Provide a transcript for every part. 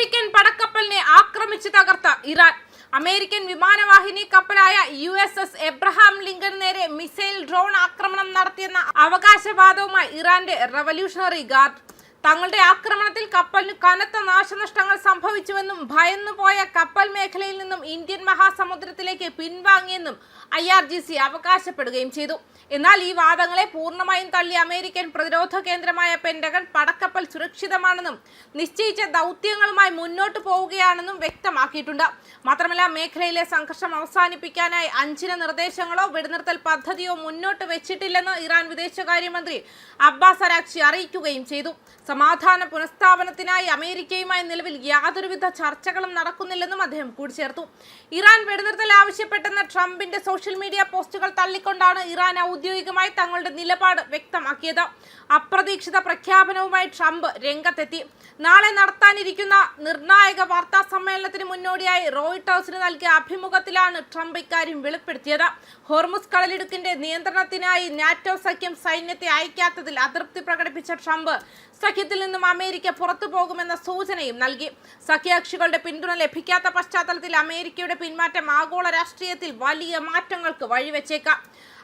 American പടക്കപ്പലിനെ ആക്രമിച്ച് തകർത്ത Iran. American വിമാനവാഹിനി കപ്പലായ USS Abraham Lincoln നേരെ മിസൈൽ ഡ്രോൺ ആക്രമണം നടത്തിയെന്ന അവകാശവാദവുമായി ഇറാന്റെ റവല്യൂഷണറി ഗാർഡ്. തങ്ങളുടെ ആക്രമണത്തിൽ കപ്പലിന് കനത്ത നാശനഷ്ടങ്ങൾ സംഭവിച്ചുവെന്നും ഭയന്നുപോയ കപ്പൽ മേഖലയിൽ നിന്നും ഇന്ത്യൻ മഹാസമുദ്രത്തിലേക്ക് പിൻവാങ്ങിയെന്നും IRGC അവകാശപ്പെടുകയും ചെയ്തു. എന്നാൽ ഈ വാദങ്ങളെ പൂർണ്ണമായും തള്ളി അമേരിക്കൻ പ്രതിരോധ കേന്ദ്രമായ പെന്റഗൺ പടക്കപ്പൽ സുരക്ഷിതമാണെന്നും നിശ്ചയിച്ച ദൗത്യങ്ങളുമായി മുന്നോട്ട് പോവുകയാണെന്നും വ്യക്തമാക്കിയിട്ടുണ്ട്. മാത്രമല്ല, മേഖലയിലെ സംഘർഷം അവസാനിപ്പിക്കാനായി 5 നിർദ്ദേശങ്ങളോ വെടിനിർത്തൽ പദ്ധതിയോ മുന്നോട്ട് വെച്ചിട്ടില്ലെന്ന് ഇറാൻ വിദേശകാര്യമന്ത്രി അബ്ബാസ് അരാഗ്ചി അറിയിക്കുകയും ചെയ്തു. സമാധാന പുനഃസ്ഥാപനത്തിനായി അമേരിക്കയുമായി നിലവിൽ യാതൊരുവിധ ചർച്ചകളും നടക്കുന്നില്ലെന്നും അദ്ദേഹം കൂട്ടിച്ചേർത്തു. ഇറാൻ വെടിനിർത്തൽ ആവശ്യപ്പെട്ടെന്ന ട്രംപിന്റെ സോഷ്യൽ മീഡിയ പോസ്റ്റുകൾ തള്ളിക്കൊണ്ടാണ് ഇറാൻ ഔദ്യോഗികമായി തങ്ങളുടെ നിലപാട് വ്യക്തമാക്കിയത്. അപ്രതീക്ഷിത പ്രഖ്യാപനവുമായി ട്രംപ് രംഗത്തെത്തി. നാളെ നടത്താനിരിക്കുന്ന നിർണായക വാർത്താ സമ്മേളനത്തിന് മുന്നോടിയായി റോയിട്ടേഴ്സിന് നൽകിയ അഭിമുഖത്തിലാണ് ട്രംപ് ഇക്കാര്യം വെളിപ്പെടുത്തിയത്. ഹോർമുസ് കടലിടുക്കിന്റെ നിയന്ത്രണത്തിനായി നാറ്റോ സഖ്യം സൈന്യത്തെ അയക്കാത്തതിൽ അതൃപ്തി പ്രകടിപ്പിച്ച ട്രംപ് സഖ്യത്തിൽ നിന്നും അമേരിക്ക പുറത്തു പോകുമെന്ന സൂചനയും നൽകി. സഖ്യകക്ഷികളുടെ പിന്തുണ ലഭിക്കാത്ത പശ്ചാത്തലത്തിൽ അമേരിക്കയുടെ പിന്മാറ്റം ആഗോള രാഷ്ട്രീയത്തിൽ വലിയ മാറ്റങ്ങൾക്ക് വഴിവെച്ചേക്കാം.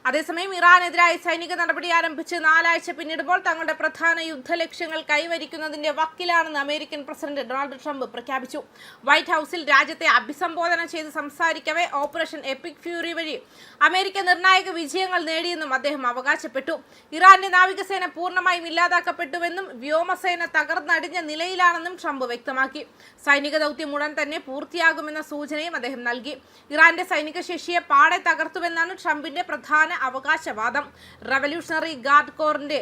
അതേസമയം ഇറാനെതിരായി സൈനിക നടപടി ആരംഭിച്ച് 4 ആഴ്ച പിന്നിടുമ്പോൾ തങ്ങളുടെ പ്രധാന യുദ്ധലക്ഷ്യങ്ങൾ കൈവരിക്കുന്നതിന്റെ വക്കിലാണെന്ന് അമേരിക്കൻ പ്രസിഡന്റ് ഡൊണാൾഡ് ട്രംപ് പ്രഖ്യാപിച്ചു. വൈറ്റ് ഹൌസിൽ രാജ്യത്തെ അഭിസംബോധന ചെയ്ത് സംസാരിക്കവേ ഓപ്പറേഷൻ എപ്പിക് ഫ്യൂറി വഴി അമേരിക്ക നിർണായക വിജയങ്ങൾ നേടിയെന്നും അദ്ദേഹം അവകാശപ്പെട്ടു. ഇറാന്റെ നാവികസേന പൂർണ്ണമായും ഇല്ലാതാക്കപ്പെട്ടുവെന്നും വ്യോമസേന തകർന്നടിഞ്ഞ നിലയിലാണെന്നും ട്രംപ് വ്യക്തമാക്കി. സൈനിക ദൗത്യം ഉടൻ തന്നെ പൂർത്തിയാകുമെന്ന സൂചനയും അദ്ദേഹം നൽകി. ഇറാന്റെ സൈനിക ശേഷിയെ പാടെ തകർത്തുവെന്നാണ് ട്രംപിന്റെ പ്രധാന അവകാശവാദം. റവല്യൂഷണറി ഗാർഡ് കോറിന്റെ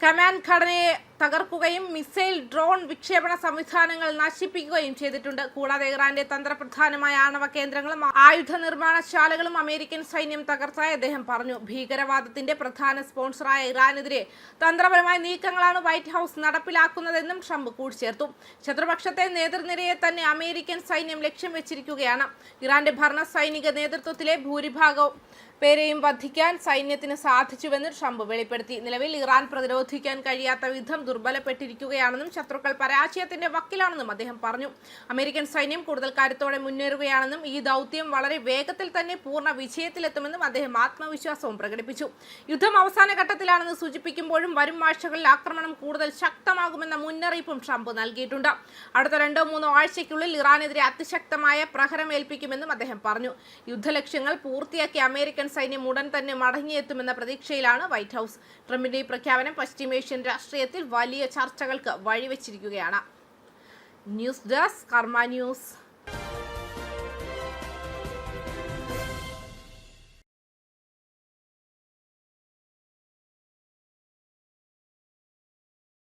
കമാൻഡ് ഘടനയെ തകർക്കുകയും മിസൈൽ ഡ്രോൺ വിക്ഷേപണ സംവിധാനങ്ങൾ നശിപ്പിക്കുകയും ചെയ്തിട്ടുണ്ട്. കൂടാതെ ഇറാന്റെ തന്ത്രപ്രധാനമായ ആണവ കേന്ദ്രങ്ങളും ആയുധ നിർമ്മാണശാലകളും അമേരിക്കൻ സൈന്യം തകർത്തതായി അദ്ദേഹം പറഞ്ഞു. ഭീകരവാദത്തിന്റെ പ്രധാന സ്പോൺസറായ ഇറാനെതിരെ തന്ത്രപരമായ നീക്കങ്ങളാണ് വൈറ്റ് ഹൌസ് നടപ്പിലാക്കുന്നതെന്നും ട്രംപ് കൂട്ടിച്ചേർത്തു. ശത്രുപക്ഷത്തെ നേതൃനിരയെ തന്നെ അമേരിക്കൻ സൈന്യം ലക്ഷ്യം വെച്ചിരിക്കുകയാണ്. ഇറാന്റെ ഭരണ സൈനിക നേതൃത്വത്തിലെ ഭൂരിഭാഗം പേരെയും വധിക്കാൻ സൈന്യത്തിന് സാധിച്ചുവെന്ന് ട്രംപ് വെളിപ്പെടുത്തി. നിലവിൽ ഇറാൻ പ്രതിരോധിക്കാൻ കഴിയാത്ത വിധം ദുർബലപ്പെട്ടിരിക്കുകയാണെന്നും ശത്രുക്കൾ പരാജയത്തിന്റെ വക്കിലാണെന്നും അദ്ദേഹം പറഞ്ഞു. അമേരിക്കൻ സൈന്യം കൂടുതൽ കരുത്തോടെ മുന്നേറുകയാണെന്നും ഈ ദൗത്യം വളരെ വേഗത്തിൽ തന്നെ പൂർണ്ണ വിജയത്തിലെത്തുമെന്നും അദ്ദേഹം ആത്മവിശ്വാസവും പ്രകടിപ്പിച്ചു. യുദ്ധം അവസാന ഘട്ടത്തിലാണെന്ന് സൂചിപ്പിക്കുമ്പോഴും വരും ആഴ്ചകളിൽ ആക്രമണം കൂടുതൽ ശക്തമാകുമെന്ന മുന്നറിയിപ്പും ട്രംപ് നൽകിയിട്ടുണ്ട്. അടുത്ത 2-3 ആഴ്ചയ്ക്കുള്ളിൽ ഇറാനെതിരെ അതിശക്തമായ പ്രഹരം ഏൽപ്പിക്കുമെന്നും അദ്ദേഹം പറഞ്ഞു. യുദ്ധലക്ഷ്യങ്ങൾ പൂർത്തിയാക്കി അമേരിക്കൻ സൈന്യം ഉടൻ തന്നെ മടങ്ങിയെത്തുമെന്ന പ്രതീക്ഷയിലാണ് വൈറ്റ് ഹൌസ്. ട്രംപിന്റെ ഈ പ്രഖ്യാപനം പശ്ചിമേഷ്യൻ രാഷ്ട്രീയത്തിൽ വലിയ ചർച്ചകൾക്ക് വഴിവെച്ചിരിക്കുകയാണ്. ന്യൂസ് ഡെസ്ക് കർമ്മ ന്യൂസ്.